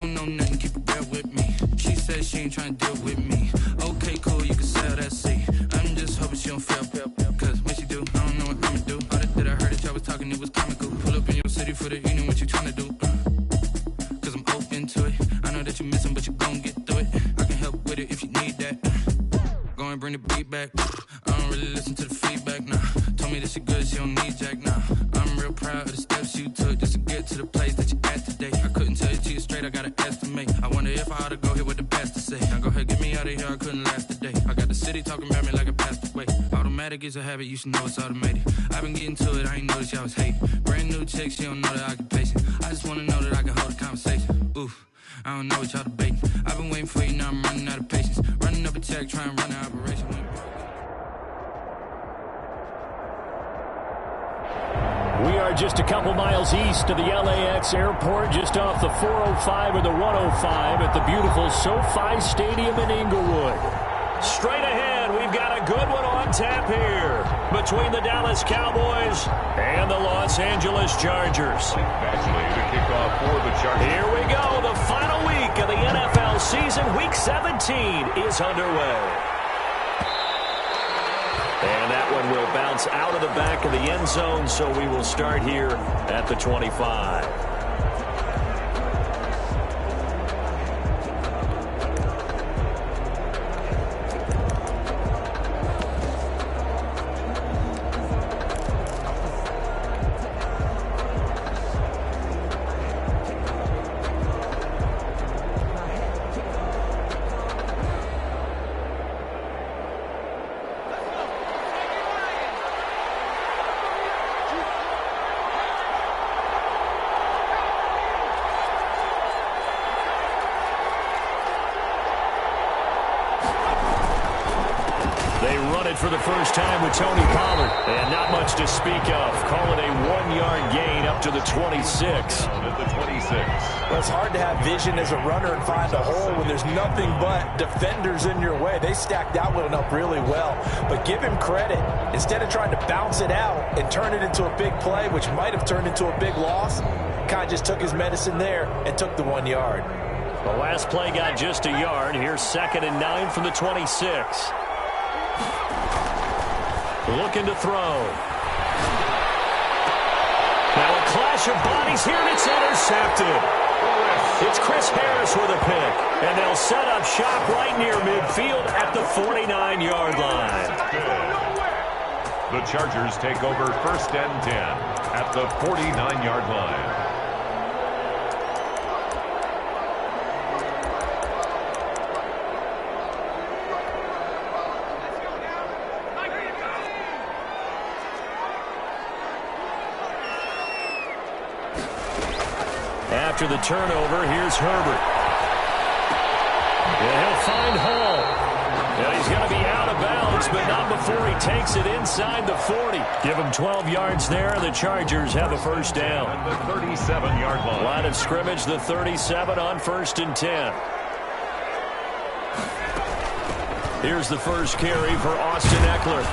know nothing, keep it real with me. She said she ain't trying to deal with me. Okay, cool, you can sell that seat. I'm just hoping she don't fail. Cause when she do, I don't know what I'ma do. All that I heard that y'all was talking, it was comical. Pull up in your city for the evening, what you trying to do? Cause I'm open to it. I know that you missing, but you gon' get through it. I can help with it if you need that. Go and bring the beat back. I don't really listen to the feedback, nah. Told me that she good, she don't need Jack, nah. I'm real proud of the steps you took just to get to the place that you at today. I couldn't tell you to you straight, I gotta estimate. I wonder if I ought to go here with the best to say. Now go ahead, get me out of here, I couldn't last a day. I got the city talking about me like a passed away. Automatic is a habit, you should know it's automated. I've been getting to it, I ain't noticed y'all was hating. Brand new chick, she don't know the occupation. I just wanna know that I can hold a conversation. Oof, I don't know what y'all debating. I've been waiting for you, now I'm running out of patience. Running up a check, trying to run an operation. We are just a couple miles east of the LAX airport, just off the 405 or the 105 at the beautiful SoFi Stadium in Inglewood. Straight ahead, we've got a good one on tap here between the Dallas Cowboys and the Los Angeles Chargers. Actually, the kickoff for the Chargers. Here we go. The final week of the NFL season, Week 17, is underway. And that one will bounce out of the back of the end zone, so we will start here at the 25. For the first time with Tony Pollard. And not much to speak of. Call it a 1-yard gain up to the 26. At the 26. Well, it's hard to have vision as a runner and find a hole when there's nothing but defenders in your way. They stacked that one up really well. But give him credit. Instead of trying to bounce it out and turn it into a big play, which might have turned into a big loss, kind of just took his medicine there and took the 1 yard. The last play got just a yard. Here's 2nd and 9 from the 26. Looking to throw. Now a clash of bodies here, and it's intercepted. It's Chris Harris with a pick. And they'll set up shop right near midfield at the 49-yard line. The Chargers take over 1st and 10 at the 49-yard line. After the turnover, here's Herbert. And he'll find Hall. And he's going to be out of bounds, but not before he takes it inside the 40. Give him 12 yards there, and the Chargers have a first down. At the 37-yard line. Line of scrimmage, the 37 on 1st and 10. Here's the first carry for Austin Eckler.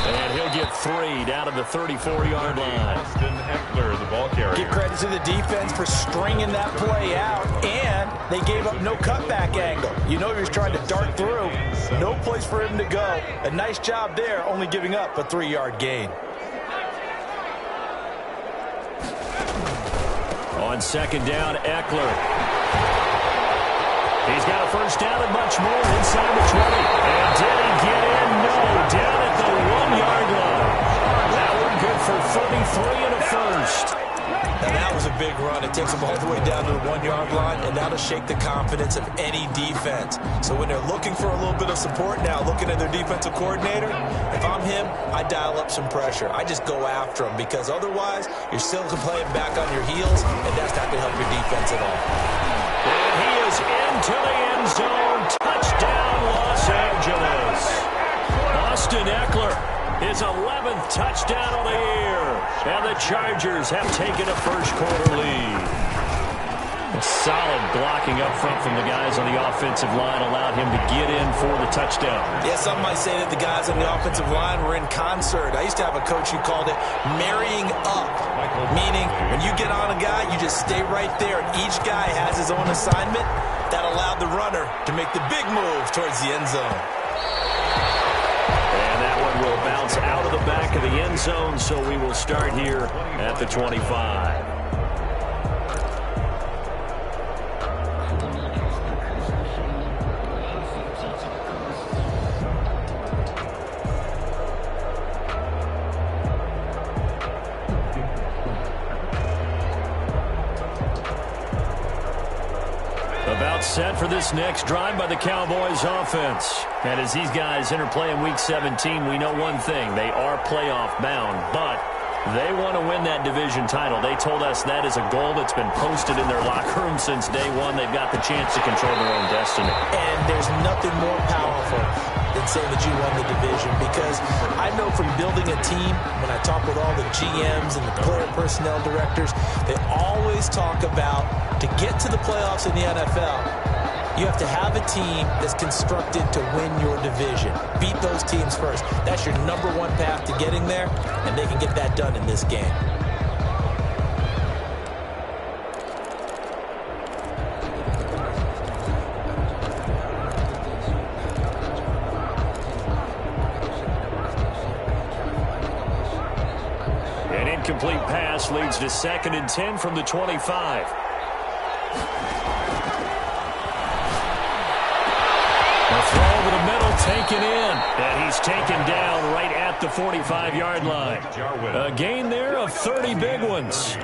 And he'll get 3 down to the 34-yard line. Austin Eckler, the ball carrier. Give credit to the defense for stringing that play out, and they gave up no cutback angle. You know he was trying to dart through. No place for him to go. A nice job there, only giving up a 3-yard gain. On 2nd down, Eckler. He's got a first down and much more inside the 20. And did he get in? No, down at the 1-yard line. That one good for 33 and a first. And that was a big run. It takes them all the way down to the 1-yard line, and that'll shake the confidence of any defense. So when they're looking for a little bit of support now, looking at their defensive coordinator, if I'm him, I dial up some pressure. I just go after him, because otherwise you're still playing back on your heels, and that's not going to help your defense at all. And he is into the end zone. Touchdown, Los Angeles. Austin Eckler, his 11th touchdown of the year. And the Chargers have taken a first quarter lead. Solid blocking up front from the guys on the offensive line allowed him to get in for the touchdown. Yeah, some might say that the guys on the offensive line were in concert. I used to have a coach who called it marrying up, meaning when you get on a guy, you just stay right there, and each guy has his own assignment. That allowed the runner to make the big move towards the end zone. And that one will bounce out of the back of the end zone, so we will start here at the 25. About set for this next drive by the Cowboys offense. And as these guys interplay in Week 17, we know one thing. They are playoff bound, but they want to win that division title. They told us that is a goal that's been posted in their locker room since day one. They've got the chance to control their own destiny. And there's nothing more powerful than saying that you won the division, because I know from building a team, when I talk with all the GMs and the player personnel directors, they always talk about, to get to the playoffs in the NFL, you have to have a team that's constructed to win your division. Beat those teams first. That's your number one path to getting there, and they can get that done in this game. An incomplete pass leads to 2nd and 10 from the 25. The throw over the middle taken in, and he's taken down right at the 45-yard line. A gain there of 30 big ones.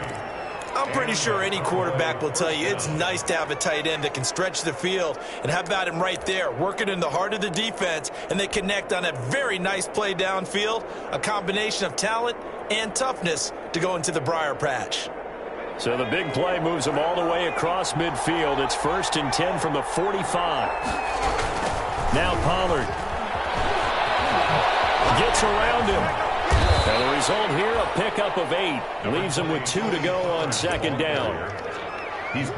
I'm pretty sure any quarterback will tell you it's nice to have a tight end that can stretch the field. And how about him right there, working in the heart of the defense, and they connect on a very nice play downfield, a combination of talent and toughness to go into the briar patch. So the big play moves them all the way across midfield. It's 1st and 10 from the 45. Now Pollard gets around him. And the result here, a pickup of 8. Leaves him with 2 to go on 2nd down.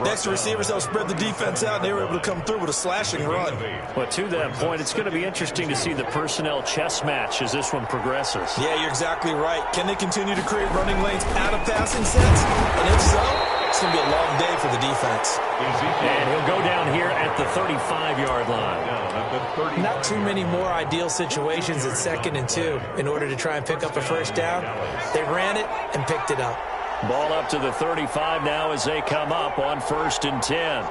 Next, the receivers help spread the defense out, and they were able to come through with a slashing run. But to that point, it's going to be interesting to see the personnel chess match as this one progresses. Yeah, you're exactly right. Can they continue to create running lanes out of passing sets? And if so, it's going to be a long day for the defense. And he'll go down here at the 35-yard line. Not too many more ideal situations at 2nd and 2 in order to try and pick up a first down. They ran it and picked it up. Ball up to the 35 now as they come up on 1st and 10.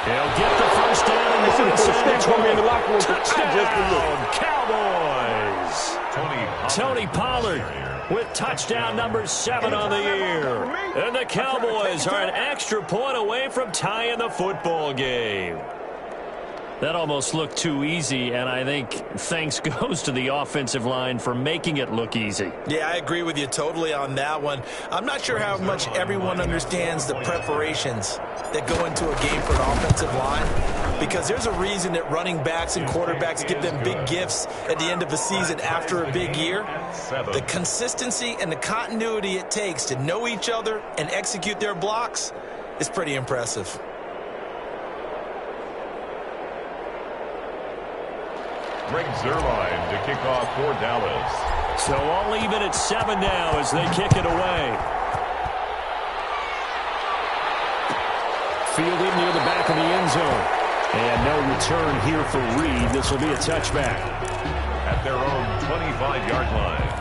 He'll get the first down and the touchdown, Cowboys. Tony Pollard with touchdown number 7 on the year. And the Cowboys are an extra point away from tying the football game. That almost looked too easy, and I think thanks goes to the offensive line for making it look easy. Yeah, I agree with you totally on that one. I'm not sure how much everyone understands the preparations that go into a game for an offensive line, because there's a reason that running backs and quarterbacks give them big gifts at the end of a season after a big year. The consistency and the continuity it takes to know each other and execute their blocks is pretty impressive. Greg Zuerlein to kick off for Dallas. So all even at 7 now as they kick it away. Fielded near the back of the end zone. And no return here for Reed. This will be a touchback. At their own 25-yard line.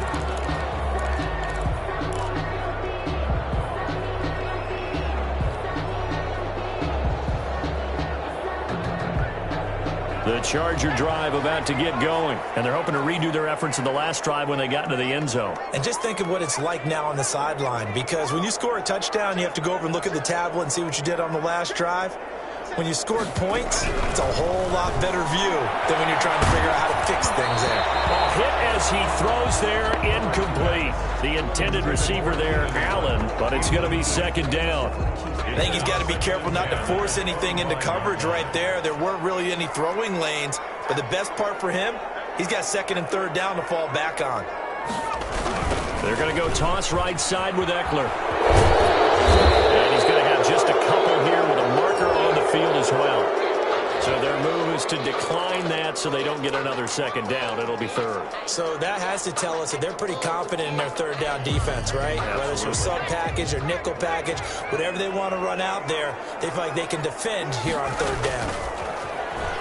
The Charger drive about to get going, and they're hoping to redo their efforts in the last drive when they got into the end zone. And just think of what it's like now on the sideline, because when you score a touchdown, you have to go over and look at the tablet and see what you did on the last drive. When you scored points, it's a whole lot better view than when you're trying to figure out how to fix things there. A hit as he throws there, incomplete. The intended receiver there, Allen, but it's going to be 2nd down. I think he's got to be careful not to force anything into coverage right there. There weren't really any throwing lanes, but the best part for him he's got second and third down to fall back on. They're going to go toss right side with Eckler. And he's going to have just a couple here with a marker on the field as well. So their move is to decline that so they don't get another second down. It'll be third. So that has to tell us that they're pretty confident in their third down defense, right? Absolutely. Whether it's your sub package or nickel package, whatever they want to run out there, they feel like they can defend here on third down.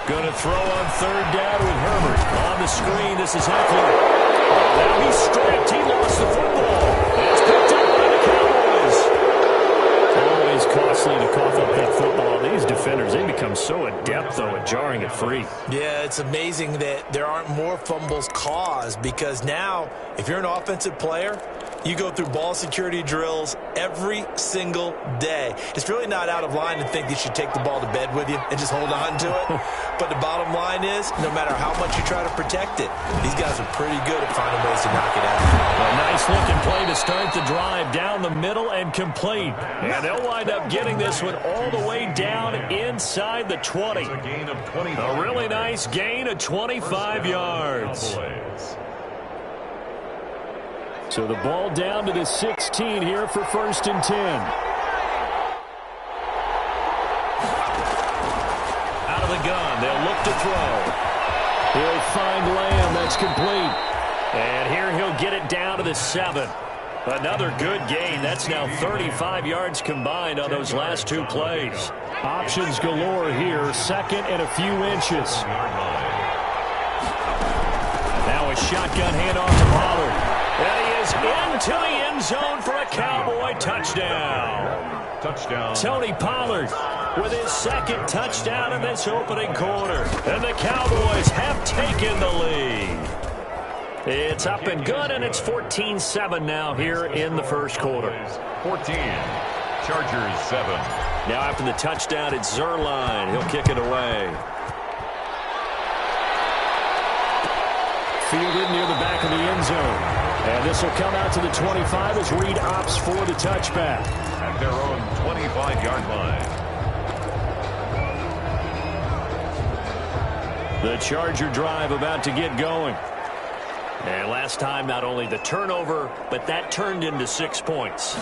Going to throw on third down with Herbert. On the screen, this is Eckler. Now he's stripped. He lost the football. And it's picked up by the Cowboys. Always costly to cough up that football. These defenders, they become so adept, though, at jarring it free. Yeah, it's amazing that there aren't more fumbles caused because now, if you're an offensive player, you go through ball security drills every single day. It's really not out of line to think you should take the ball to bed with you and just hold on to it. But the bottom line is, no matter how much you try to protect it, these guys are pretty good at finding ways to knock it out. A nice-looking play to start the drive down the middle and complete. And they'll wind up getting this one all the way down inside the 20. A really nice gain of 25 yards. So the ball down to the 16 here for 1st and 10. Out of the gun, they'll look to throw. He'll find Lamb, that's complete. And here he'll get it down to the 7. Another good gain. That's now 35 yards combined on those last two plays. Options galore here, second and a few inches. Now a shotgun handoff to Pollard. And he is into the end zone for a Cowboy touchdown. Tony Pollard with his second touchdown in this opening quarter. And the Cowboys have taken the lead. It's up and good, and it's 14-7 now here in the first quarter. 14, Chargers 7. Now after the touchdown, it's Zerline. He'll kick it away. Fielded near the back of the end zone. And this will come out to the 25 as Reed opts for the touchback. At their own 25-yard line. The Charger drive about to get going. And last time, not only the turnover, but that turned into 6 points.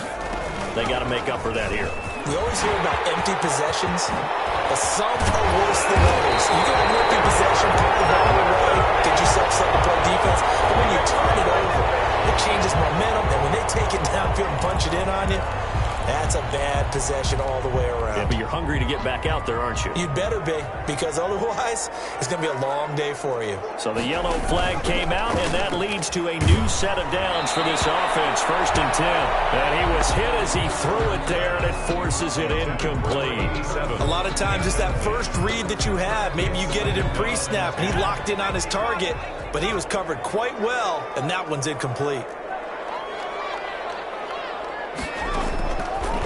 They got to make up for that here. We always hear about empty possessions, but some are worse than others. You get an empty possession, put the ball away, get yourself something to play defense, but when you turn it over, it changes momentum, and when they take it downfield and punch it in on you, that's a bad possession all the way around. Yeah, but you're hungry to get back out there, aren't you? You'd better be, because otherwise, it's going to be a long day for you. So the yellow flag came out, and that leads to a new set of downs for this offense. 1st and 10. And he was hit as he threw it there, and it forces it incomplete. A lot of times, it's that first read that you have. Maybe you get it in pre-snap, and he locked in on his target, but he was covered quite well, and that one's incomplete.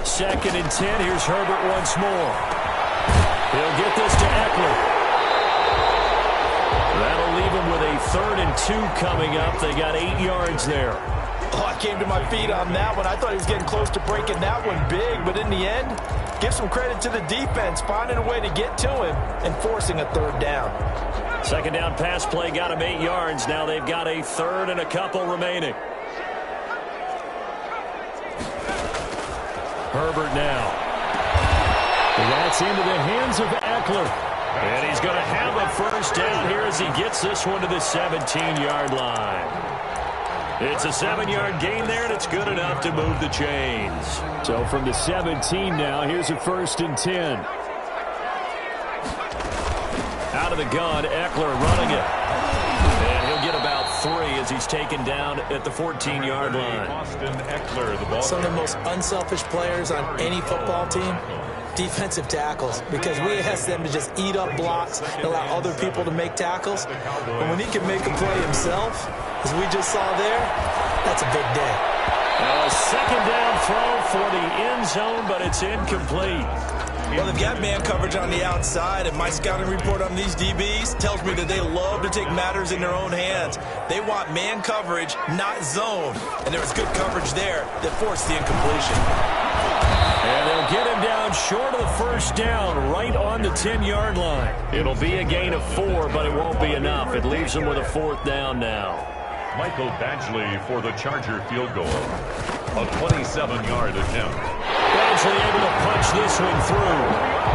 2nd and 10. Here's Herbert once more. He'll get this to Eckler. That'll leave him with a 3rd and 2 coming up. They got 8 yards there. Oh, I came to my feet on that one. I thought he was getting close to breaking that one big, but in the end, give some credit to the defense, finding a way to get to him and forcing a 3rd down. 2nd down pass play got him 8 yards. Now they've got a 3rd and a couple remaining. Herbert now. And that's into the hands of Eckler. And he's going to have a 1st down here as he gets this one to the 17-yard line. It's a 7-yard gain there, and it's good enough to move the chains. So from the 17 now, here's a 1st and 10. Out of the gun, Eckler running it. And he'll get about 3 as he's taken down at the 14-yard line. Austin Eckler, the ball. Some of the most unselfish players on any football team, defensive tackles, because we ask them to just eat up blocks and allow other people to make tackles. But when he can make a play himself, as we just saw there, that's a big day. A 2nd down throw for the end zone, but it's incomplete. Well, they've got man coverage on the outside, and my scouting report on these DBs tells me that they love to take matters in their own hands. They want man coverage, not zone. And there was good coverage there that forced the incompletion. And they'll get him down short of the first down, right on the 10-yard line. It'll be a gain of 4, but it won't be enough. It leaves them with a 4th down now. Michael Badgley for the Charger field goal. A 27-yard attempt. Badgley able to punch this one through.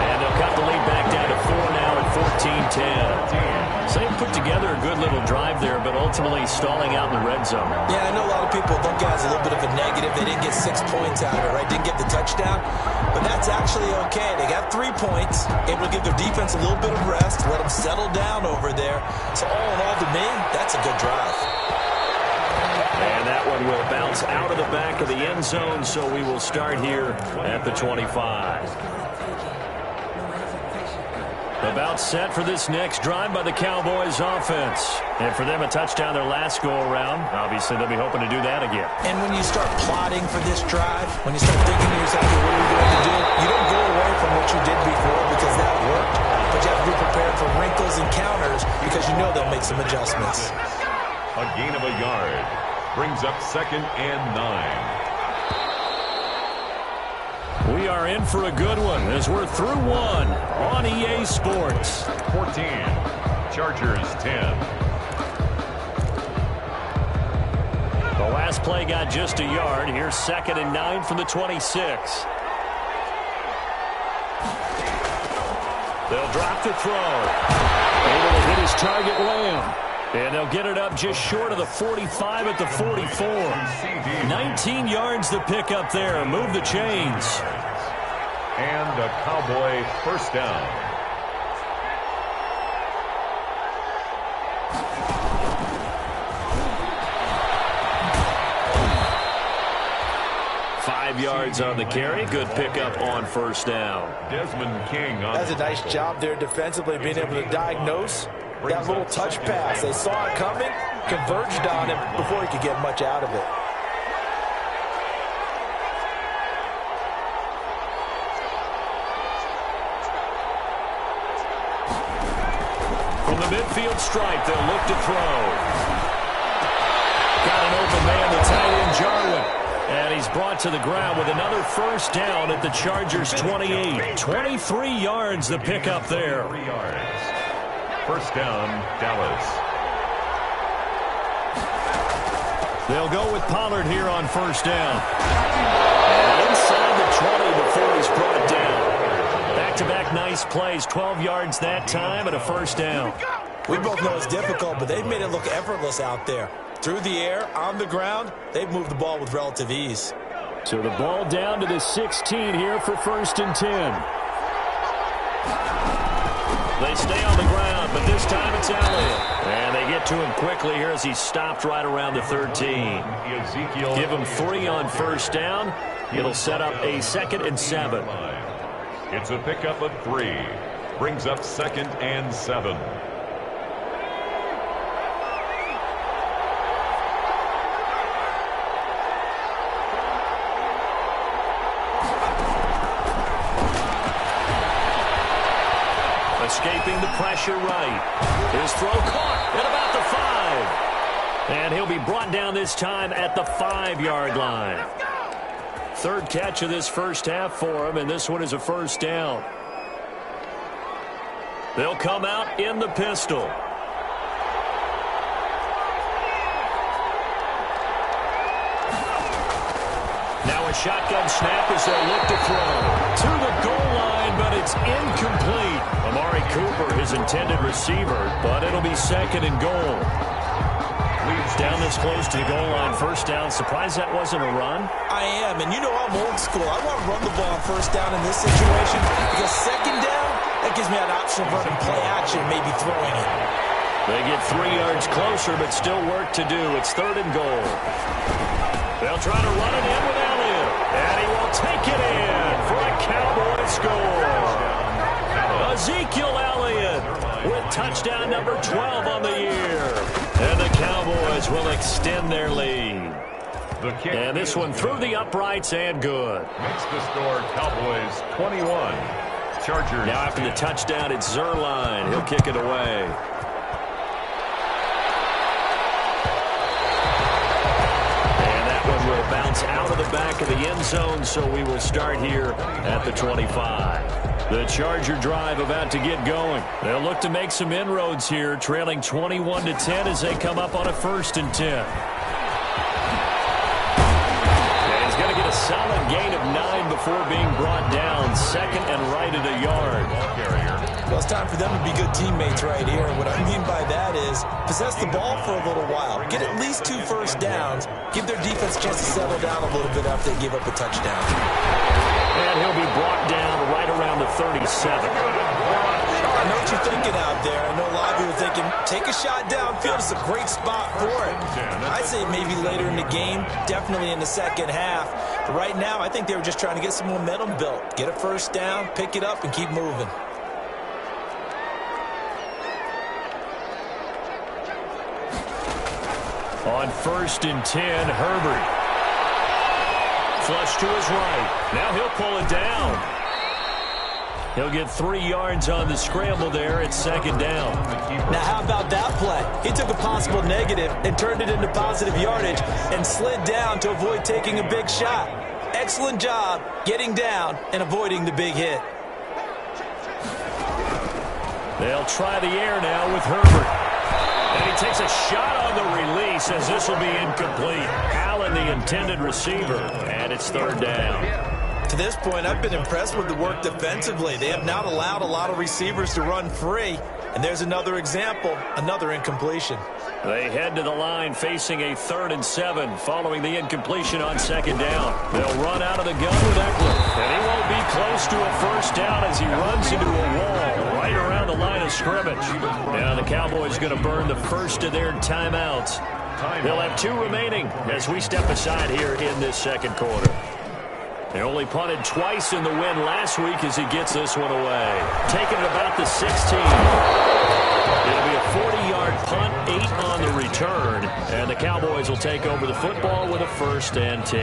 And they'll cut the lead back down to 4 now at 14-10. So they put together a good little drive there, but ultimately stalling out in the red zone. Yeah, I know a lot of people look at it as a little bit of a negative. They didn't get 6 points out of it, right? Didn't get the touchdown. But that's actually okay. They got 3 points, able to give their defense a little bit of rest, let them settle down over there. So all in all, to me, that's a good drive. And that one will bounce out of the back of the end zone, so we will start here at the 25. About set for this next drive by the Cowboys offense. And for them, a touchdown their last go-around. Obviously, they'll be hoping to do that again. And when you start plotting for this drive, when you start thinking to yourself, what are we going to do? You don't go away from what you did before because that worked. But you have to be prepared for wrinkles and counters because you know they'll make some adjustments. A gain of a yard. Brings up 2nd and 9. We are in for a good one as we're through one on EA Sports. 14. Chargers 10. The last play got just a yard. Here's 2nd and 9 from the 26. They'll drop the throw. Able to hit his target, Lamb. And they'll get it up just short of the 45 at the 44. 19 yards to pick up there. Move the chains. And a Cowboy first down. Yards on the carry. Good pickup on first down. Desmond King on. That's a nice job there defensively, being able to diagnose that little touch pass. They saw it coming, converged on him before he could get much out of it. From the midfield stripe, they'll look to throw. Got an open man, the tight end Jarwin. And he's brought to the ground with another first down at the Chargers' 28. 23 yards the pickup there. 3 yards. First down, Dallas. They'll go with Pollard here on first down. And inside the 20 before he's brought down. Back-to-back nice plays. 12 yards that time and a first down. We both know it's difficult, but they've made it look effortless out there. Through the air, on the ground, they've moved the ball with relative ease. So the ball down to the 16 here for 1st and 10. They stay on the ground, but this time it's Elliott. And they get to him quickly here as he stopped right around the 13. Give him 3 on first down. It'll set up a 2nd and 7. It's a pickup of 3. Brings up 2nd and 7. Escaping the pressure right. His throw caught at about the 5. And he'll be brought down this time at the 5-yard line. 3rd catch of this first half for him, and this one is a first down. They'll come out in the pistol. Now a shotgun snap as they'll look to throw. To the goal line, but it's incomplete. Amari Cooper, his intended receiver, but it'll be 2nd and goal. Down this close to the goal line, first down. Surprised that wasn't a run? I am, and you know I'm old school. I want to run the ball on first down in this situation because 2nd down, that gives me an option of running play action, maybe throwing it. They get 3 yards closer, but still work to do. It's 3rd and goal. They'll try to run it in with Elliott, and he will take it in for a Cowboy score. Ezekiel Elliott with touchdown number 12 on the year. And the Cowboys will extend their lead. The kick and this one through the uprights and good. Makes the score Cowboys 21. Chargers. Now after the touchdown, it's Zerline. He'll kick it away. yards out of the back of the end zone, so we will start here at the 25. The Charger drive about to get going. They'll look to make some inroads here, trailing 21-10 as they come up on a 1st and 10. And he's going to get a solid gain of 9 before being brought down. 2nd and right at a yard. Well, it's time for them to be good teammates right here. And what I mean by that is possess the ball for a little while. Get at least 2 first downs. Give their defense a chance to settle down a little bit after they give up a touchdown. And he'll be brought down right around the 37. I know what you're thinking out there. I know a lot of you are thinking, take a shot downfield. It's a great spot for it. I'd say maybe later in the game, definitely in the second half. But right now, I think they were just trying to get some momentum built. Get a first down, pick it up, and keep moving. On 1st and 10, Herbert. Flush to his right. Now he'll pull it down. He'll get 3 yards on the scramble there at 2nd down. Now how about that play? He took a possible negative and turned it into positive yardage and slid down to avoid taking a big shot. Excellent job getting down and avoiding the big hit. They'll try the air now with Herbert. And he takes a shot on the release as this will be incomplete. Allen, the intended receiver, and it's 3rd down. To this point, I've been impressed with the work defensively. They have not allowed a lot of receivers to run free. And there's another example, another incompletion. They head to the line facing a 3rd and 7 following the incompletion on 2nd down. They'll run out of the gun with Eckler. And he won't be close to a first down as he runs into a wall right around the line of scrimmage. Now the Cowboys going to burn the first of their timeouts. They'll have 2 remaining as we step aside here in this 2nd quarter. They only punted twice in the win last week as he gets this one away. Taking it about the 16. It'll be a 40-yard punt, 8 on the return. And the Cowboys will take over the football with a 1st and 10.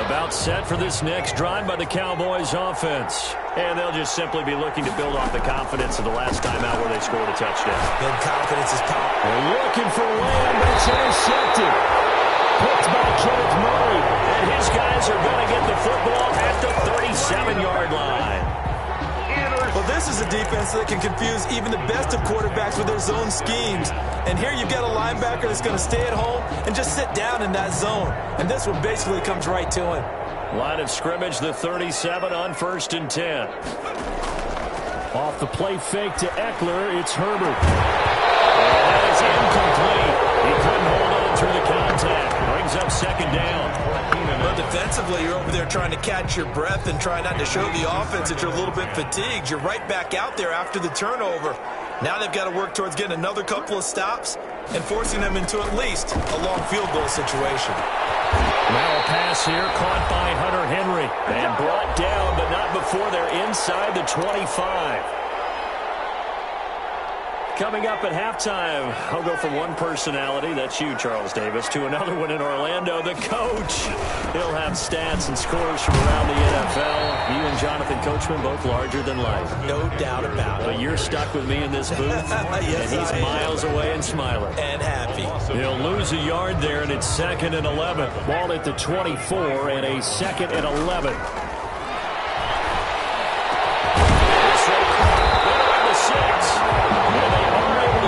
About set for this next drive by the Cowboys offense. And they'll just simply be looking to build off the confidence of the last time out where they scored a touchdown. Then confidence is power. They're looking for Lamb, but it's intercepted. Picked by Kenneth Murray. And his guys are going to get the football at the 37-yard line. Well, this is a defense that can confuse even the best of quarterbacks with their zone schemes. And here you've got a linebacker that's going to stay at home and just sit down in that zone. And this one basically comes right to him. Line of scrimmage, the 37 on 1st and 10. Off the play fake to Eckler, it's Herbert. And that is incomplete. He couldn't hold on through the contact. Brings up 2nd down. But defensively, you're over there trying to catch your breath and try not to show the offense that you're a little bit fatigued. You're right back out there after the turnover. Now they've got to work towards getting another couple of stops and forcing them into at least a long field goal situation. Now a pass here caught by Hunter Henry and brought down, but not before they're inside the 25. Coming up at halftime, I'll go from one personality, that's you, Charles Davis, to another one in Orlando, the coach. He'll have stats and scores from around the NFL. You and Jonathan Coachman, both larger than life. No doubt about it. But you're stuck with me in this booth, yes, and he's miles away and smiling. And happy. He'll lose a yard there, and it's 2nd and 11. Ball at the 24 and a 2nd and 11.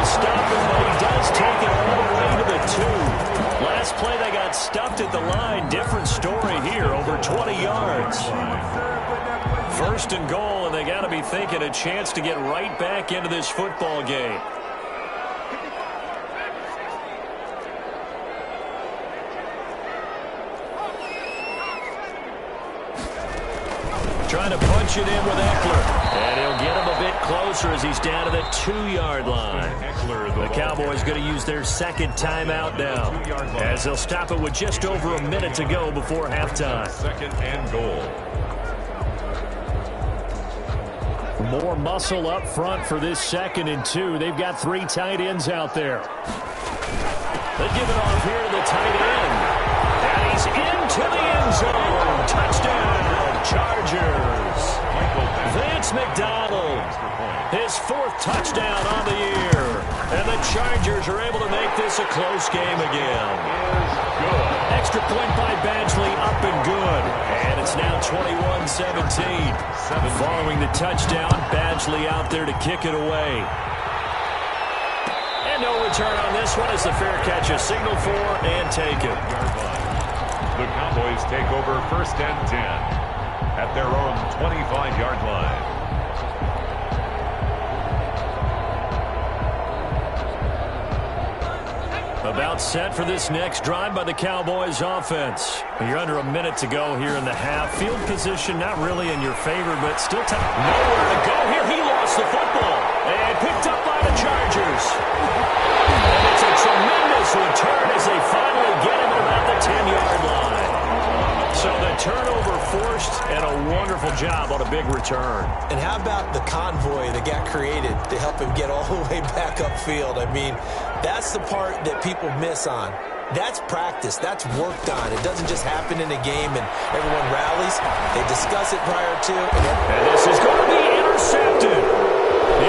Stop him, but he does take it all the way to the 2. Last play, they got stuffed at the line. Different story here, over 20 yards. 1st and goal, and they got to be thinking a chance to get right back into this football game. Trying to punch it in with Eckler. And he'll get him a bit closer as he's down to the 2-yard line. The Cowboys going to use their 2nd timeout now, as they'll stop it with just over a minute to go before halftime. 2nd and goal. More muscle up front for this 2nd and 2. They've got 3 tight ends out there. They give it off here to the tight end. And he's into the end zone. Touchdown. Chargers. Vance McDonald, his 4th touchdown on the year. And the Chargers are able to make this a close game again. Extra point by Badgley, up and good. And it's now 21-17. Following the touchdown, Badgley out there to kick it away. And no return on this one as the fair catch is signaled for and taken. The Cowboys take over 1st and 10 at their own 25-yard line. About set for this next drive by the Cowboys offense. You're under a minute to go here in the half. Field position not really in your favor, but still nowhere to go here. He lost the football and picked up by the Chargers. And it's a tremendous return as they finally get him at about the 10-yard line. So the turnover forced and a wonderful job on a big return. And how about the convoy that got created to help him get all the way back upfield? I mean, that's the part that people miss on. That's practice. That's worked on. It doesn't just happen in a game and everyone rallies. They discuss it prior to. And this is going to be intercepted.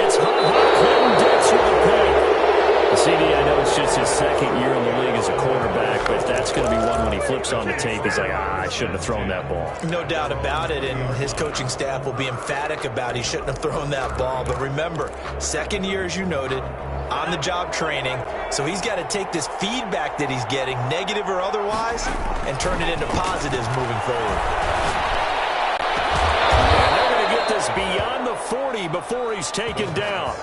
It's Clinton Dix with a pick. CD, I know it's just his 2nd year in the league as a quarterback, but that's going to be one when he flips on the tape. He's like, I shouldn't have thrown that ball. No doubt about it, and his coaching staff will be emphatic about he shouldn't have thrown that ball. But remember, 2nd year, as you noted, on-the-job training, so he's got to take this feedback that he's getting, negative or otherwise, and turn it into positives moving forward. And they're going to get this beyond the 40 before he's taken down.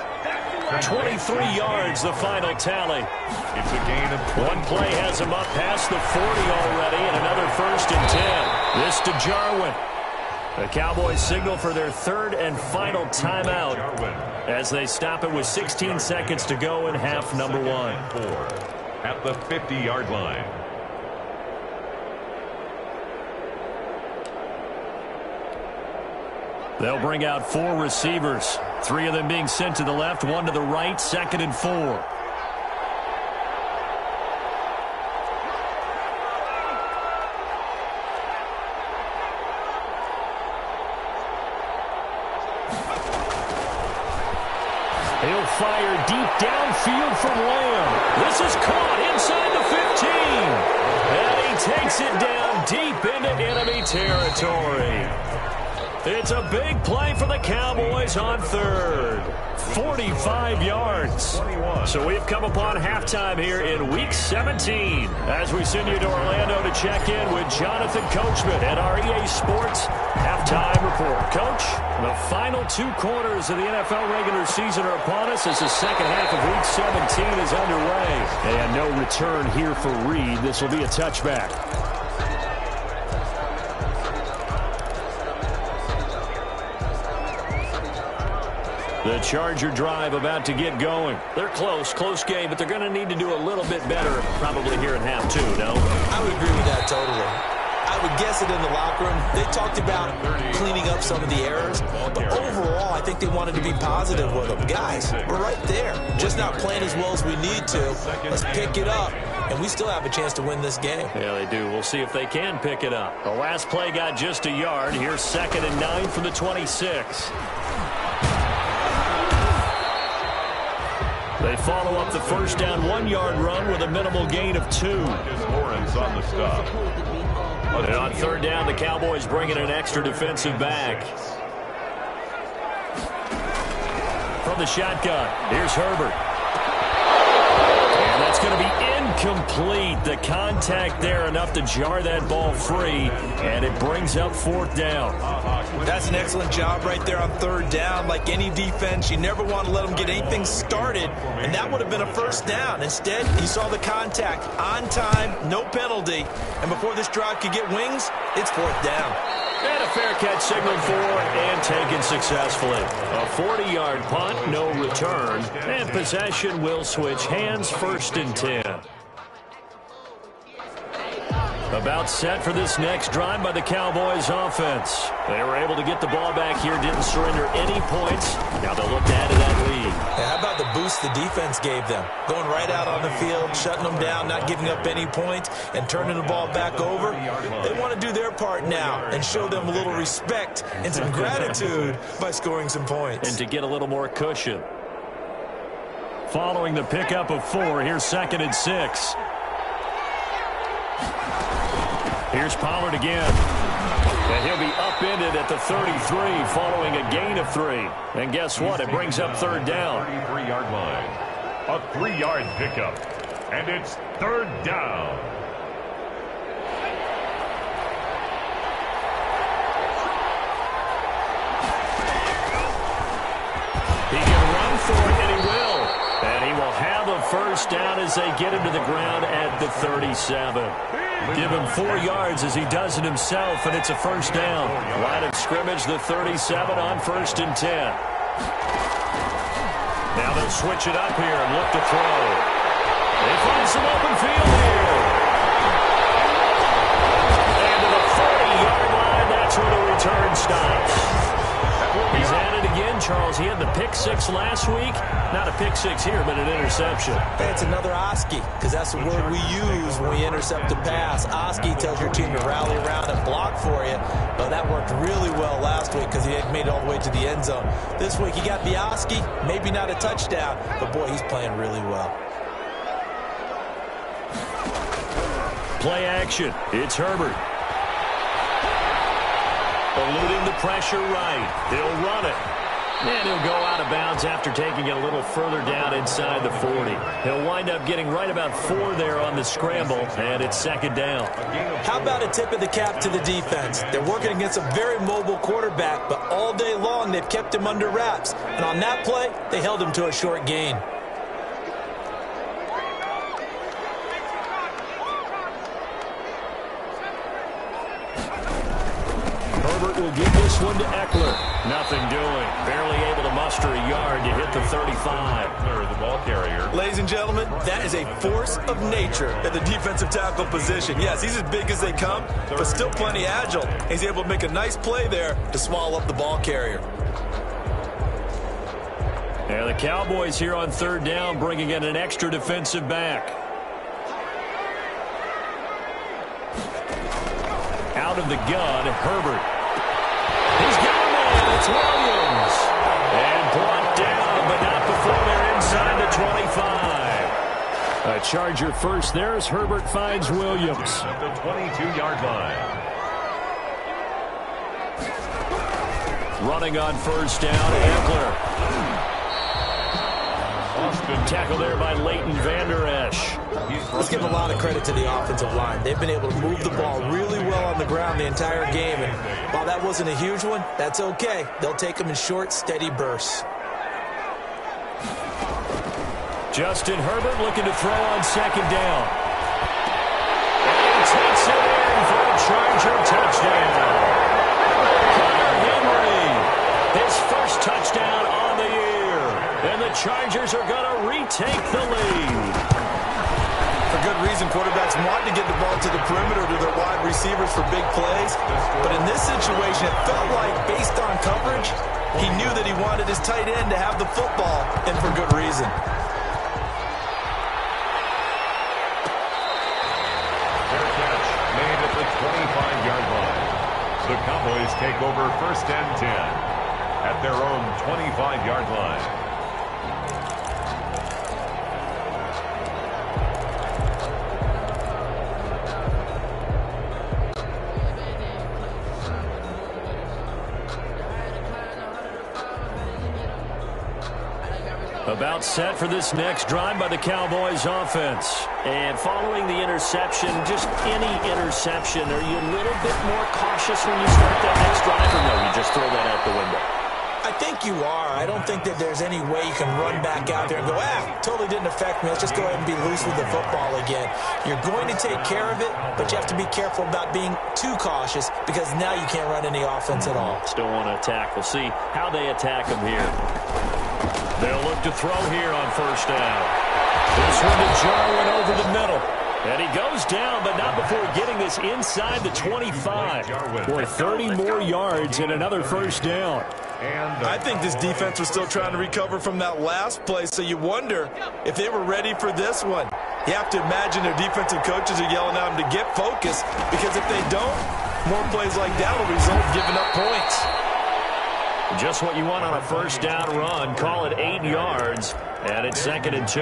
23 yards, the final tally. It's a gain of 20. One play has him up past the 40 already, and another 1st and 10. This to Jarwin. The Cowboys signal for their 3rd and final timeout as they stop it with 16 seconds to go in half number 1. At the 50-yard line. They'll bring out 4 receivers. 3 of them being sent to the left, 1 to the right, 2nd and 4. He'll fire deep downfield from Lamb. This is caught inside the 15. And he takes it down deep into enemy territory. It's a big play for the Cowboys on 3rd. 45 yards. So we've come upon halftime here in Week 17 as we send you to Orlando to check in with Jonathan Coachman at our EA Sports Halftime Report. Coach, the final 2 quarters of the NFL regular season are upon us as the second half of Week 17 is underway. And no return here for Reed. This will be a touchback. The Charger drive about to get going. They're close game, but they're going to need to do a little bit better probably here in half 2, no? I would agree with that totally. I would guess it in the locker room. They talked about cleaning up some of the errors, but overall, I think they wanted to be positive with them. Guys, we're right there. Just not playing as well as we need to. Let's pick it up, and we still have a chance to win this game. Yeah, they do. We'll see if they can pick it up. The last play got just a yard. Here's 2nd and 9 from the 26. They follow up the first down 1-yard run with a minimal gain of 2. Lawrence on the stop. And on 3rd down, the Cowboys bring in an extra defensive back. From the shotgun, here's Herbert. And that's going to be incomplete. The contact there enough to jar that ball free, and it brings up 4th down. That's an excellent job right there on 3rd down. Like any defense, you never want to let them get anything started, and that would have been a 1st down. Instead, he saw the contact on time, no penalty, and before this drive could get wings, it's 4th down. And a fair catch signaled for and taken successfully. A 40-yard punt, no return, and possession will switch hands, 1st and 10. About set for this next drive by the Cowboys offense. They were able to get the ball back here, didn't surrender any points. Now they'll look to add to that lead. How about the boost the defense gave them. Going right out on the field, shutting them down, not giving up any points, and turning the ball back over. They want to do their part now and show them a little respect and some gratitude by scoring some points. And to get a little more cushion. Following the pickup of 4, here's 2nd and 6. Here's Pollard again. And he'll be upended at the 33 following a gain of 3. And guess what? It brings up 3rd down. 33-yard line. A 3-yard pickup. And it's 3rd down. He can run for it, and he will. And he will have a 1st down as they get him to the ground at the 37. Give him 4 yards as he does it himself, and it's a 1st down. Line of scrimmage, the 37 on 1st and 10. Now they'll switch it up here and look to throw. They find some open field here. And to the 40-yard line, that's where the return stops. He's at it again, Charles. He had the pick 6 last week. Not a pick 6 here, but an interception. It's another Oski, because that's the word we use when we intercept a pass. Oski tells your team to rally around and block for you. But that worked really well last week because he had made it all the way to the end zone. This week he got the Oski, maybe not a touchdown, but boy, he's playing really well. Play action. It's Herbert. Eluding the pressure right. He'll run it. And he'll go out of bounds after taking it a little further down inside the 40. He'll wind up getting right about 4 there on the scramble, and it's 2nd down. How about a tip of the cap to the defense? They're working against a very mobile quarterback, but all day long they've kept him under wraps. And on that play, they held him to a short gain. Will give this one to Eckler. Nothing doing. Barely able to muster a yard to hit the 35. The ball carrier. Ladies and gentlemen, that is a force of nature at the defensive tackle position. Yes, he's as big as they come, but still plenty agile. He's able to make a nice play there to swallow up the ball carrier. And the Cowboys here on 3rd down, bringing in an extra defensive back. Out of the gun, Herbert. He's got a man. It's Williams. And brought down, but not before they're inside the 25. A Charger 1st there as Herbert finds Williams. At the 22-yard line. Running on 1st down, Eckler. Tackle there by Leighton Vander Esch. Let's give a lot of credit to the offensive line. They've been able to move the ball really well on the ground the entire game. And while that wasn't a huge one, that's okay. They'll take them in short, steady bursts. Justin Herbert looking to throw on 2nd down. And he takes it in for a Charger touchdown. Hunter Henry, his 1st touchdown on the year. And the Chargers are going to retake the lead. For good reason, quarterbacks want to get the ball to the perimeter to their wide receivers for big plays. But in this situation, it felt like, based on coverage, he knew that he wanted his tight end to have the football, and for good reason. Fair catch made at the 25-yard line. The Cowboys take over 1st and 10 at their own 25-yard line. About set for this next drive by the Cowboys offense. And following the interception, just any interception, are you a little bit more cautious when you start that next drive, or no, you just throw that out the window? I think you are. I don't think that there's any way you can run back out there and go, totally didn't affect me. Let's just go ahead and be loose with the football again. You're going to take care of it, but you have to be careful about being too cautious because now you can't run any offense at all. Still want to attack. We'll see how they attack him here. They'll look to throw here on 1st down. This one to Jarwin over the middle. And he goes down, but not before getting this inside the 25. Boy, 30 more yards and another 1st down. I think this defense was still trying to recover from that last play, so you wonder if they were ready for this one. You have to imagine their defensive coaches are yelling at them to get focused, because if they don't, more plays like that will result in giving up points. Just what you want on a first down run. Call it 8 yards, and it's 2nd and 2.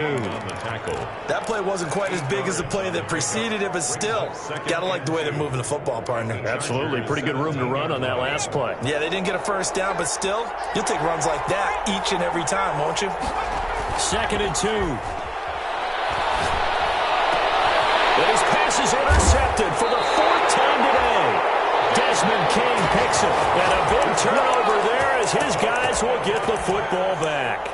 That play wasn't quite as big as the play that preceded it, but still, gotta like the way they're moving the football, partner. Absolutely. Pretty good room to run on that last play. Yeah, they didn't get a first down, but still, you'll take runs like that each and every time, won't you? 2nd and 2. And his pass is intercepted for the 4th time today. Desmond King picks it, and a big turnover there as his guys will get the football back.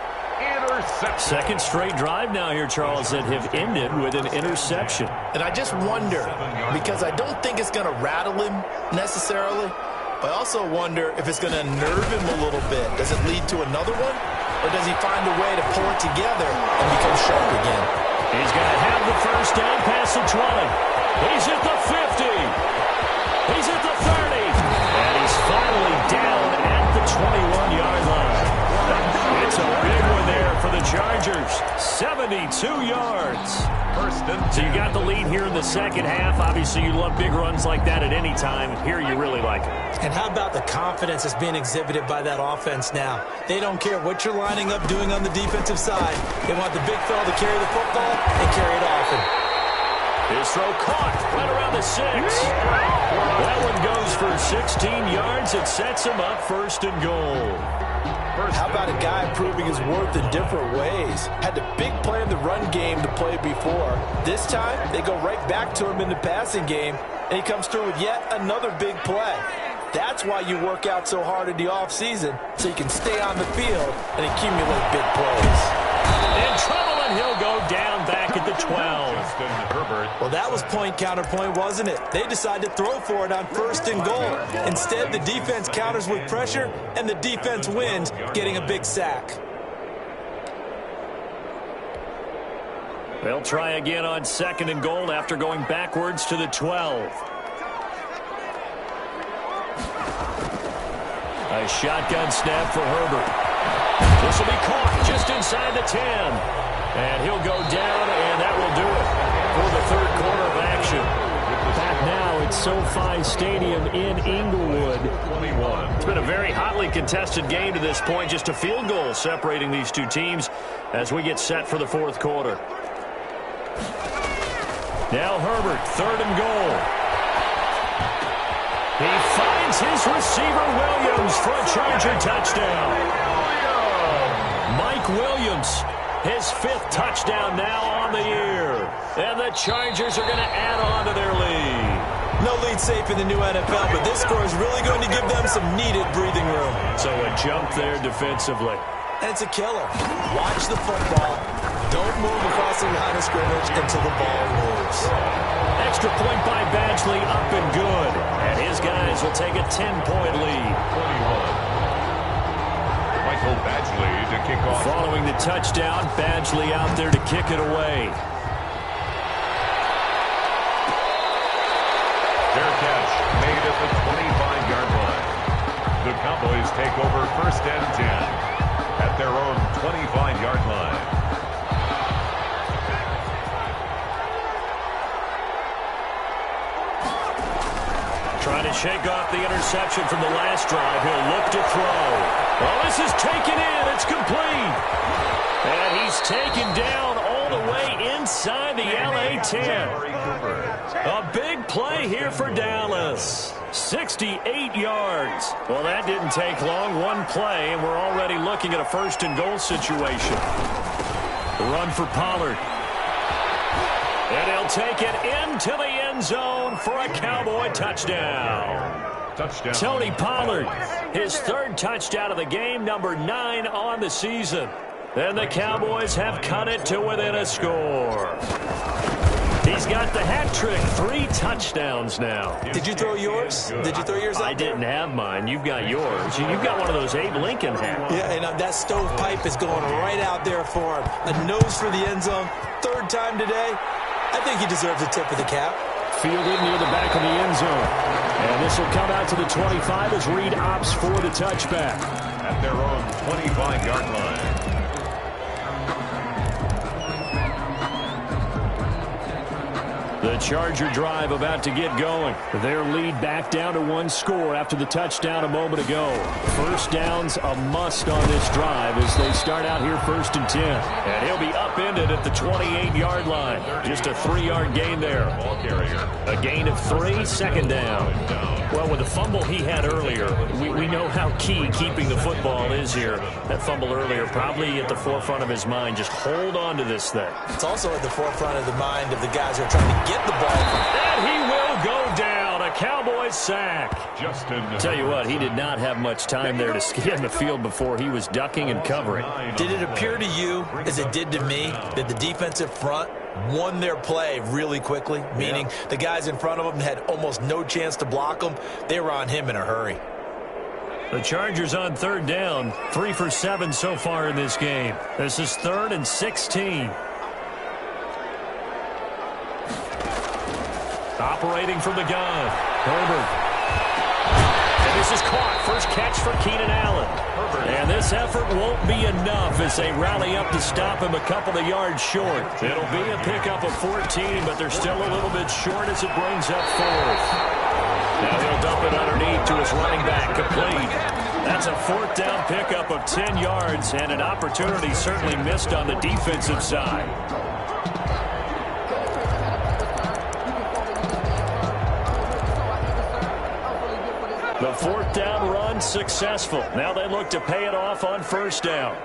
Second straight drive now here, Charles, that have ended with an interception. And I just wonder, because I don't think it's going to rattle him necessarily, but I also wonder if it's going to unnerve him a little bit. Does it lead to another one, or does he find a way to pull it together and become sharp again? He's going to have the first down past the 20. He's at the 50. He's at the 30, and he's finally down at the 21-yard line. It's a big one there for the Chargers, 72 yards. So you got the lead here in the second half. Obviously, you love big runs like that at any time. Here, you really like it. And how about the confidence that's being exhibited by that offense now? They don't care what you're lining up doing on the defensive side. They want the big fella to carry the football and carry it often. His throw caught right around the 6. That one goes for 16 yards. It sets him up 1st and goal. How about a guy proving his worth in different ways? Had the big play in the run game to play before. This time, they go right back to him in the passing game, and he comes through with yet another big play. That's why you work out so hard in the offseason, so you can stay on the field and accumulate big plays. In trouble, and he'll go down back at the 12. Well, that was point-counterpoint, wasn't it? They decided to throw for it on 1st and goal. Instead, the defense counters with pressure, and the defense wins, getting a big sack. They'll try again on 2nd and goal after going backwards to the 12. A shotgun snap for Herbert. This will be caught just inside the 10. And he'll go down, and that will do it for the 3rd quarter of action. Back now at SoFi Stadium in Inglewood. It's been a very hotly contested game to this point. Just a field goal separating these two teams as we get set for the 4th quarter. Now Herbert, 3rd and goal. He finds his receiver Williams for a Charger touchdown. Mike Williams, his 5th touchdown now on the year. And the Chargers are going to add on to their lead. No lead safe in the new NFL, but this score is really going to give them some needed breathing room. So a jump there defensively. And it's a killer. Watch the football. Don't move across the line of scrimmage until the ball moves. Extra point by Badgley, up and good. And his guys will take a 10-point lead. 21. Michael Badgley to kick off. Following the touchdown, Badgley out there to kick it away. Fair catch made at the 25-yard line. The Cowboys take over 1st and 10 at their own 25-yard line. Trying to shake off the interception from the last drive. He'll look to throw. Well, this is taken in. It's complete. And he's taken down all the way inside the LA 10. A big play here for Dallas. 68 yards. Well, that didn't take long. One play, and we're already looking at a 1st and goal situation. The run for Pollard. And he'll take it into the end zone for a Cowboy touchdown. Tony Pollard, his 3rd touchdown of the game, number 9 on the season. And the Cowboys have cut it to within a score. He's got the hat trick, 3 touchdowns now. Did you throw yours? Did you throw yours out? I didn't have mine. You've got yours. You've got one of those Abe Lincoln hats. Yeah, and that stovepipe is going right out there for him. A nose for the end zone. 3rd time today. I think he deserves a tip of the cap. Fielded near the back of the end zone. And this will come out to the 25 as Reed opts for the touchback. at their own 25-yard line. The Charger drive about to get going. Their lead back down to one score after the touchdown a moment ago. First down's a must on this drive as they start out here 1st and 10. And he'll be upended at the 28-yard line. Just a 3-yard gain there. Ball carrier. A gain of 3, 2nd down. Well, with the fumble he had earlier, we know how key keeping the football is here. That fumble earlier probably at the forefront of his mind. Just hold on to this thing. It's also at the forefront of the mind of the guys who are trying to get the ball. And he will go down. A Cowboys sack. Justin. Tell you what, he did not have much time there to scan the field before he was ducking and covering. Did it appear to you, as it did to me, that the defensive front won their play really quickly? Meaning the guys in front of them had almost no chance to block them. They were on him in a hurry. The Chargers on 3rd down. 3 for 7 so far in this game. This is 3rd and 16. Operating from the gun. Herbert. And this is caught. First catch for Keenan Allen. Herbert. And this effort won't be enough as they rally up to stop him a couple of yards short. It'll be a pickup of 14, but they're still a little bit short as it brings up 4th. Now he'll dump it underneath to his running back, complete. That's a 4th down pickup of 10 yards and an opportunity certainly missed on the defensive side. The 4th down run successful. Now they look to pay it off on 1st down.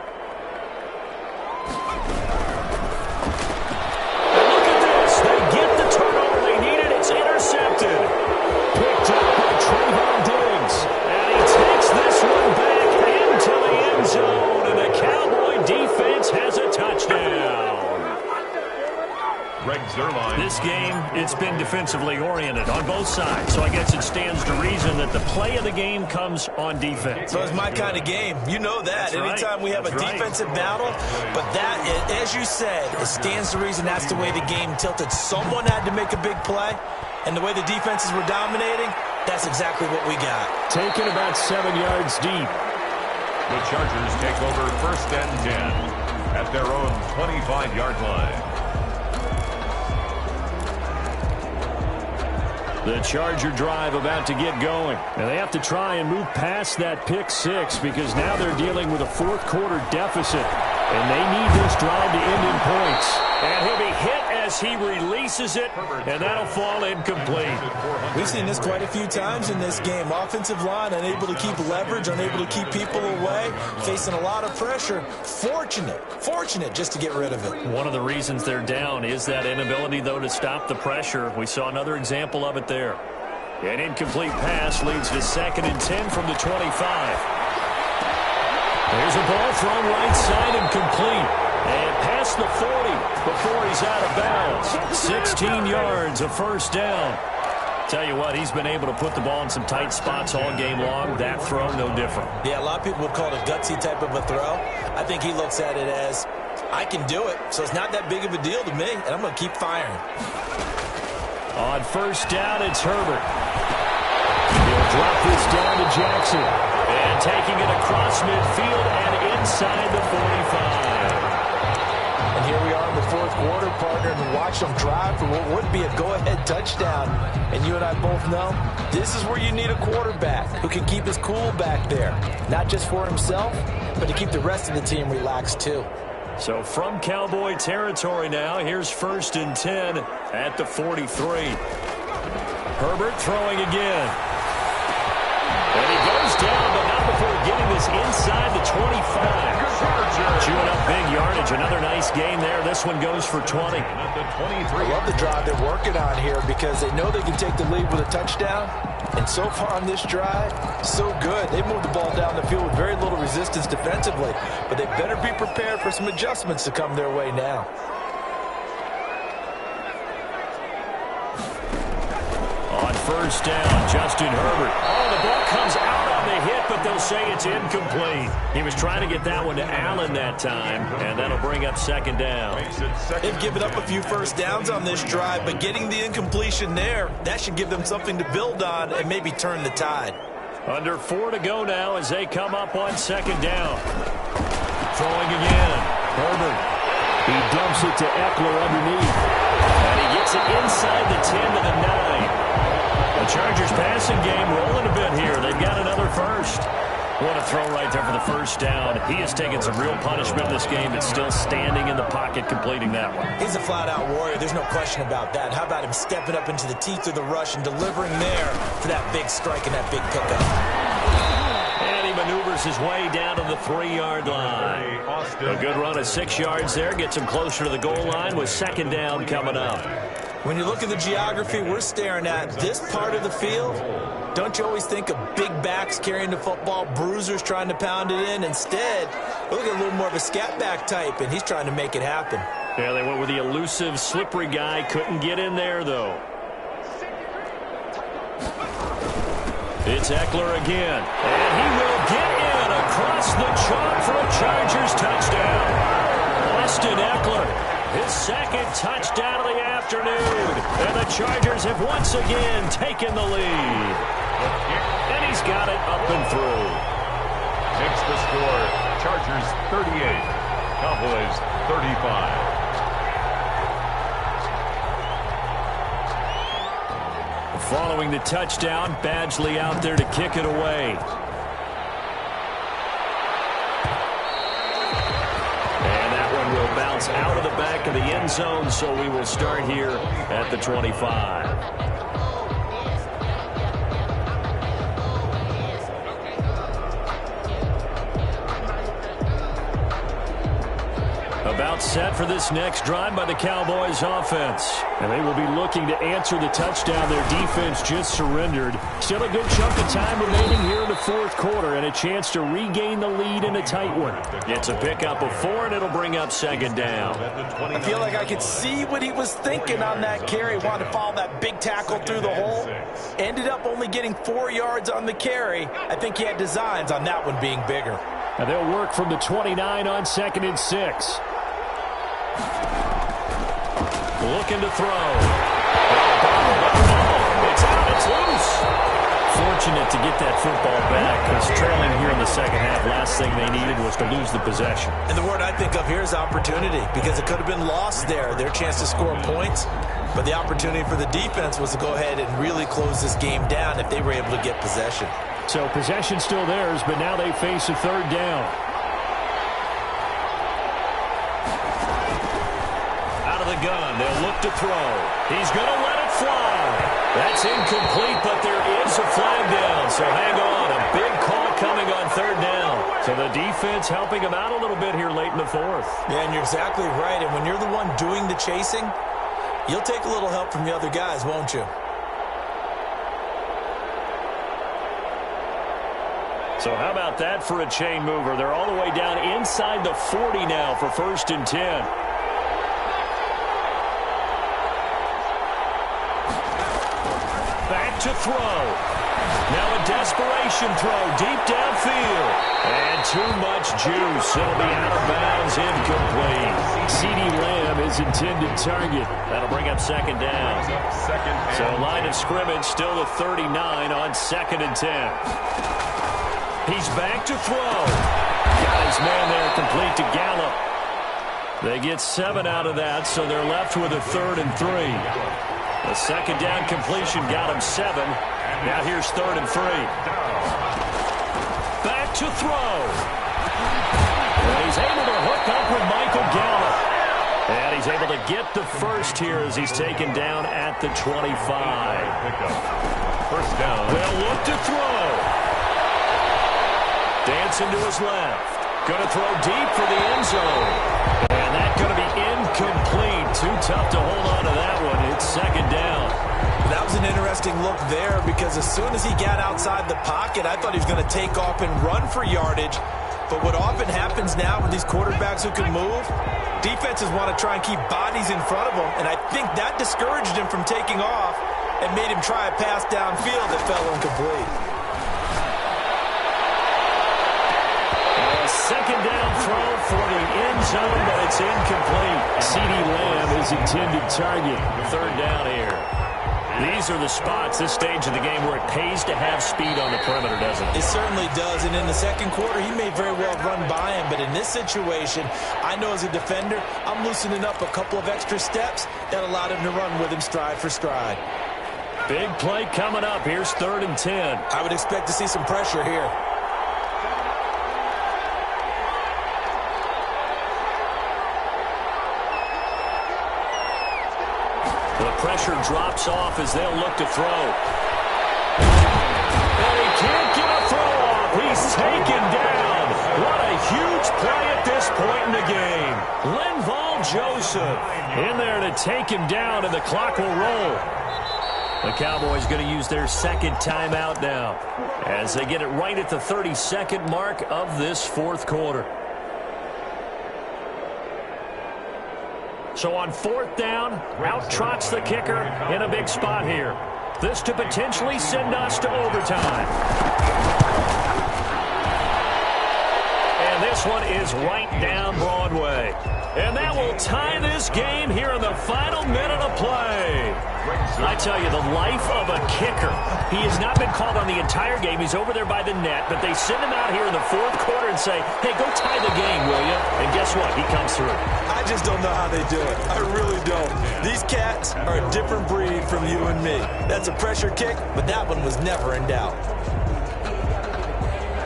And look at this. They get the turnover they needed. It's intercepted. Picked up by Trayvon Diggs. And he takes this one back into the end zone. And the Cowboy defense has a touchdown. This game, it's been defensively oriented on both sides, so I guess it stands to reason that the play of the game comes on defense. So it's my kind of game. You know that. That's Anytime we have a defensive battle, but that, as you said, it stands to reason that's the way the game tilted. Someone had to make a big play, and the way the defenses were dominating, that's exactly what we got. Taken about 7 yards deep. The Chargers take over 1st and 10 at their own 25-yard line. The Charger drive about to get going. And they have to try and move past that pick 6 because now they're dealing with a 4th quarter deficit. And they need this drive to end in points. And he'll be hit as he releases it, and that'll fall incomplete. We've seen this quite a few times in this game. Offensive line unable to keep leverage, unable to keep people away, facing a lot of pressure. Fortunate just to get rid of it. One of the reasons they're down is that inability, though, to stop the pressure. We saw another example of it there. An incomplete pass leads to 2nd and 10 from the 25. There's a ball thrown right side and complete. And past the 40 before he's out of bounds. 16 yards, a 1st down. Tell you what, he's been able to put the ball in some tight spots all game long. That throw, no different. Yeah, a lot of people would call it a gutsy type of a throw. I think he looks at it as, I can do it, so it's not that big of a deal to me, and I'm going to keep firing. On 1st down, it's Herbert. He'll drop this down to Jackson. And taking it across midfield and inside the 45. And here we are in the 4th quarter, partner, and watch them drive for what would be a go-ahead touchdown. And you and I both know this is where you need a quarterback who can keep his cool back there. Not just for himself, but to keep the rest of the team relaxed too. So from Cowboy territory now, here's 1st and 10 at the 43. Herbert throwing again. And he goes down, but not before getting this inside the 25. Chewing up big yardage. Another nice gain there. This one goes for 20. I love the drive they're working on here because they know they can take the lead with a touchdown. And so far on this drive, so good. They moved the ball down the field with very little resistance defensively. But they better be prepared for some adjustments to come their way now. On 1st down, Justin Herbert. Oh, the ball comes out on the hit, but they'll say it's incomplete. He was trying to get that one to Allen that time, and that'll bring up 2nd down. They've given up a few 1st downs on this drive, but getting the incompletion there, that should give them something to build on and maybe turn the tide. Under 4 to go now as they come up on second down. Throwing again. Herbert. He dumps it to Eckler underneath. And he gets it inside the 10 to the 9. The Chargers passing game rolling a bit here. They've got another first. What a throw right there for the first down. He has taken some real punishment in this game, but still standing in the pocket completing that one. He's a flat-out warrior. There's no question about that. How about him stepping up into the teeth of the rush and delivering there for that big strike and that big pickup. And he maneuvers his way down to the 3-yard line. A good run of 6 yards there. Gets him closer to the goal line with second down coming up. When you look at the geography we're staring at, this part of the field, don't you always think of big backs carrying the football, bruisers trying to pound it in? Instead, look at a little more of a scat back type, and he's trying to make it happen. Yeah, they went with the elusive, slippery guy. Couldn't get in there, though. It's Eckler again. And he will get in across the chalk for a Chargers touchdown. Austin Eckler. His second touchdown of the afternoon. And the Chargers have once again taken the lead. And he's got it up and through. Makes the score Chargers 38, Cowboys 35. Following the touchdown, Badgley out there to kick it away. Will bounce out of the back of the end zone, so we will start here at the 25. About set for this next drive by the Cowboys offense. And they will be looking to answer the touchdown their defense just surrendered. Still a good chunk of time remaining here in the fourth quarter and a chance to regain the lead in a tight one. It's a pickup of 4, and it'll bring up second down. I feel like I could see what he was thinking on that carry. Wanted to follow that big tackle through the hole. Ended up only getting 4 yards on the carry. I think he had designs on that one being bigger. And they'll work from the 29 on 2nd and 6. Looking to throw. It's out. It's loose. Fortunate to get that football back, because trailing here in the second half, last thing they needed was to lose the possession. And the word I think of here is opportunity, because it could have been lost there, their chance to score points. But the opportunity for the defense was to go ahead and really close this game down if they were able to get possession. So possession still theirs, but now they face a third down. Gun. They'll look to throw. He's going to let it fly. That's incomplete, but there is a flag down. So hang on. A big call coming on third down. So the defense helping him out a little bit here late in the fourth. Yeah, and you're exactly right. And when you're the one doing the chasing, you'll take a little help from the other guys, won't you? So how about that for a chain mover? They're all the way down inside the 40 now for 1st and 10. To throw. Now a desperation throw deep downfield. And too much juice. It'll be out of bounds, incomplete. CeeDee Lamb is intended target. That'll bring up second down. So line of scrimmage still the 39 on 2nd and 10. He's back to throw. Got his man there complete to Gallup. They get 7 out of that, so they're left with a 3rd and 3. The second down completion got him 7. Now here's 3rd and 3. Back to throw. And he's able to hook up with Michael Gallup. And he's able to get the first here as he's taken down at the 25. First down. They'll look to throw. Dancing to his left. Going to throw deep for the end zone. And that's going to be incomplete. Too tough to hold on to that one. It's second down. That was an interesting look there, because as soon as he got outside the pocket, I thought he was going to take off and run for yardage. But what often happens now with these quarterbacks who can move, defenses want to try and keep bodies in front of them. And I think that discouraged him from taking off and made him try a pass downfield that fell incomplete. Second down throw for the end zone, but it's incomplete. CeeDee Lamb is intended target. 3rd down here. These are the spots, this stage of the game, where it pays to have speed on the perimeter, doesn't it? It certainly does, and in the second quarter, he may very well run by him, but in this situation, I know as a defender, I'm loosening up a couple of extra steps that allowed him to run with him stride for stride. Big play coming up. Here's 3rd and 10. I would expect to see some pressure here. The pressure drops off as they'll look to throw. And he can't get a throw off. He's taken down. What a huge play at this point in the game. Linval Joseph in there to take him down, and the clock will roll. The Cowboys going to use their second timeout now as they get it right at the 32nd mark of this 4th quarter. So on 4th down, out trots the kicker in a big spot here. This to potentially send us to overtime. And this one is right down Broadway. And that will tie this game here in the final minute of play. I tell you, the life of a kicker. He has not been called on the entire game. He's over there by the net, but they send him out here in the 4th quarter and say, hey, go tie the game, will you? And guess what? He comes through. I just don't know how they do it. I really don't. These cats are a different breed from you and me. That's a pressure kick, but that one was never in doubt.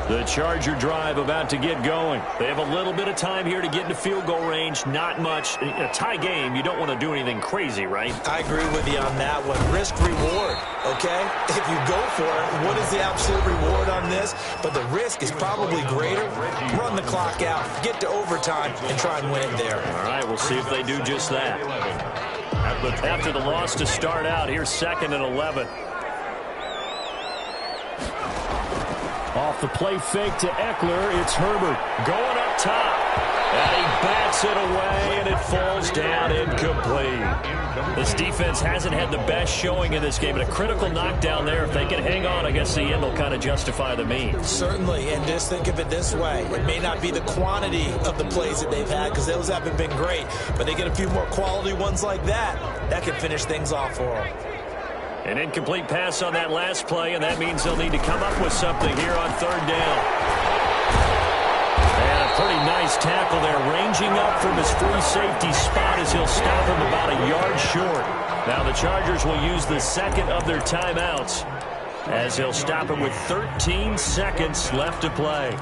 The Charger drive about to get going. They have a little bit of time here to get into field goal range. Not much. In a tie game, you don't want to do anything crazy, right? I agree with you on that one. Risk-reward, okay? If you go for it, what is the absolute reward on this? But the risk is probably greater. Run the clock out, get to overtime, and try and win it there. All right, we'll see if they do just that. After the loss to start out, here's 2nd and 11. Off the play fake to Eckler, it's Herbert going up top. And he bats it away, and it falls down incomplete. This defense hasn't had the best showing in this game, but a critical knockdown there. If they can hang on, I guess the end will kind of justify the means. Certainly, and just think of it this way. It may not be the quantity of the plays that they've had, because those haven't been great, but they get a few more quality ones like that. That can finish things off for them. An incomplete pass on that last play, and that means they'll need to come up with something here on 3rd down. And a pretty nice tackle there, ranging up from his free safety spot as he'll stop him about a yard short. Now the Chargers will use the 2nd of their timeouts as he'll stop him with 13 seconds left to play.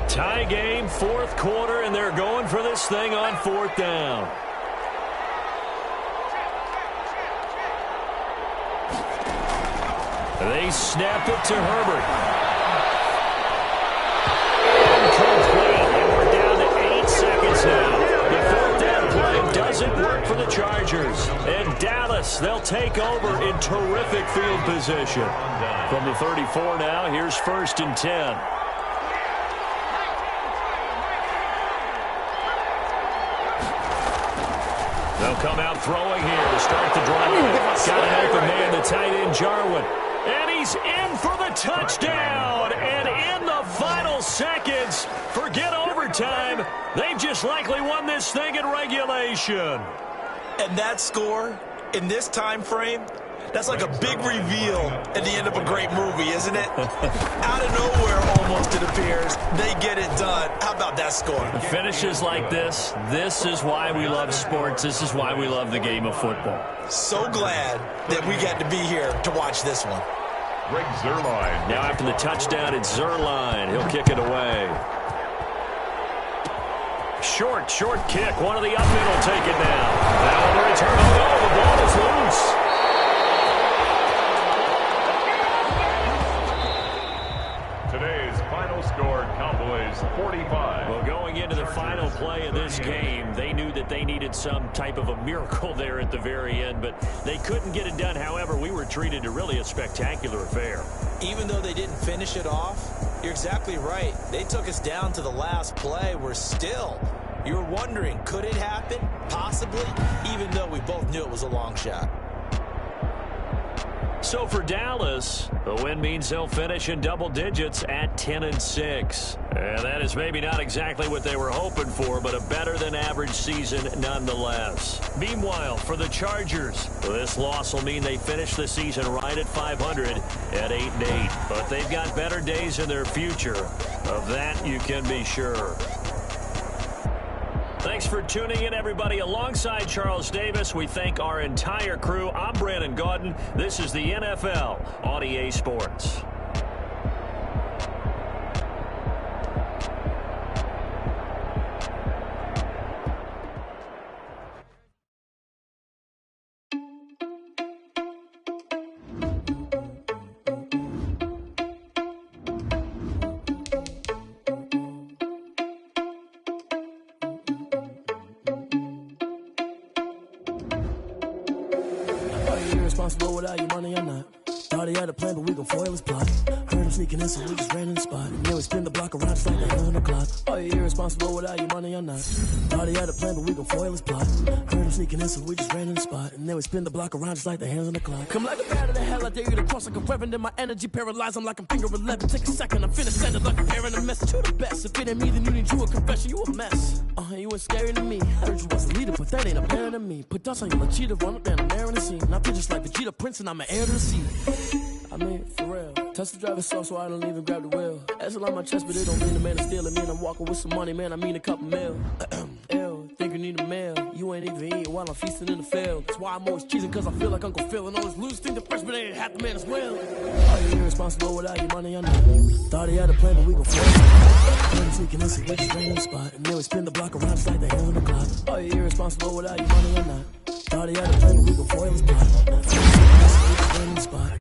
Tie game, 4th quarter, and they're going for this thing on 4th down. They snap it to Herbert. Incomplete, and we're down to 8 seconds now. The 4th down play doesn't work for the Chargers. And Dallas, they'll take over in terrific field position. From the 34 now, here's 1st and 10. They'll come out throwing here to start the drive. Got an open man, the tight end, Jarwin. And he's in for the touchdown. And in the final seconds, forget overtime. They've just likely won this thing in regulation. And that score, in this time frame, that's like a big reveal at the end of a great movie, isn't it? Out of nowhere, almost, it appears. They get it done. How about that score? Finishes like this is why we love sports. This is why we love the game of football. So glad that we got to be here to watch this one. Greg Zuerlein. Now after the touchdown, it's Zuerlein. He'll kick it away. Short kick. One of the up men will take it down. Now on the return. Oh, no, the ball is loose. Today's final score, Cowboys 45. Well, going into the final play of this game, they knew that they needed some type of a miracle there at the very end, but they couldn't get it done. However, we were treated to really a spectacular affair. Even though they didn't finish it off, you're exactly right. They took us down to the last play. You were wondering, could it happen? Possibly, even though we both knew it was a long shot. So for Dallas, the win means they'll finish in double digits at 10-6. And that is maybe not exactly what they were hoping for, but a better-than-average season nonetheless. Meanwhile, for the Chargers, this loss will mean they finish the season right at 500 at 8-8. But they've got better days in their future. Of that, you can be sure. Thanks for tuning in, everybody. Alongside Charles Davis, we thank our entire crew. I'm Brandon Gaudin. This is the NFL on EA Sports. Irresponsible without your money or not. Thought he had a plan, but we gon' foil his plot. Heard him sneaking in, so we just ran in the spot. And then we spin the block around just like the hands on the clock. Are you irresponsible without your money or not? Thought he had a plan, but we gon' foil his plot. Heard him sneaking in, so we just ran in the spot. And then we spin the block around just like the hands on the clock. Come like a bat of the hell, I dare you to cross like a reverend. In my energy paralyzed, I'm like I'm finger 11. Take a second, I'm finna send it like a parent a message to the best. If it ain't me, then you need you a confession, you a mess. You ain't scary to me. Heard you was a leader, but that ain't apparent to me. Put dust on your cheetah, run up down the air in the scene. I feel just like Vegeta Prince, and I'm an heir to the seat. I mean, for real. Touch the driver's soft, so I don't even grab the wheel. That's on my chest, but it don't mean the man is stealing. Man, I'm walking with some money, man. I mean a couple mil. Ew, think you need a meal. You ain't even eating while I'm feasting in the field. That's why I'm always cheesing, cause I feel like Uncle Phil. And all this loose thing, the freshman ain't half the man as well. Are you irresponsible without your money or not? Thought he had a plan, but we gon' fail. I'm sneaking in, so we just ran in the spot. And then we spin the block around just like the hands on the clock. Are you irresponsible without your money or not? Thought he had a plan, but we gon' foil his plot. We just ran in the spot.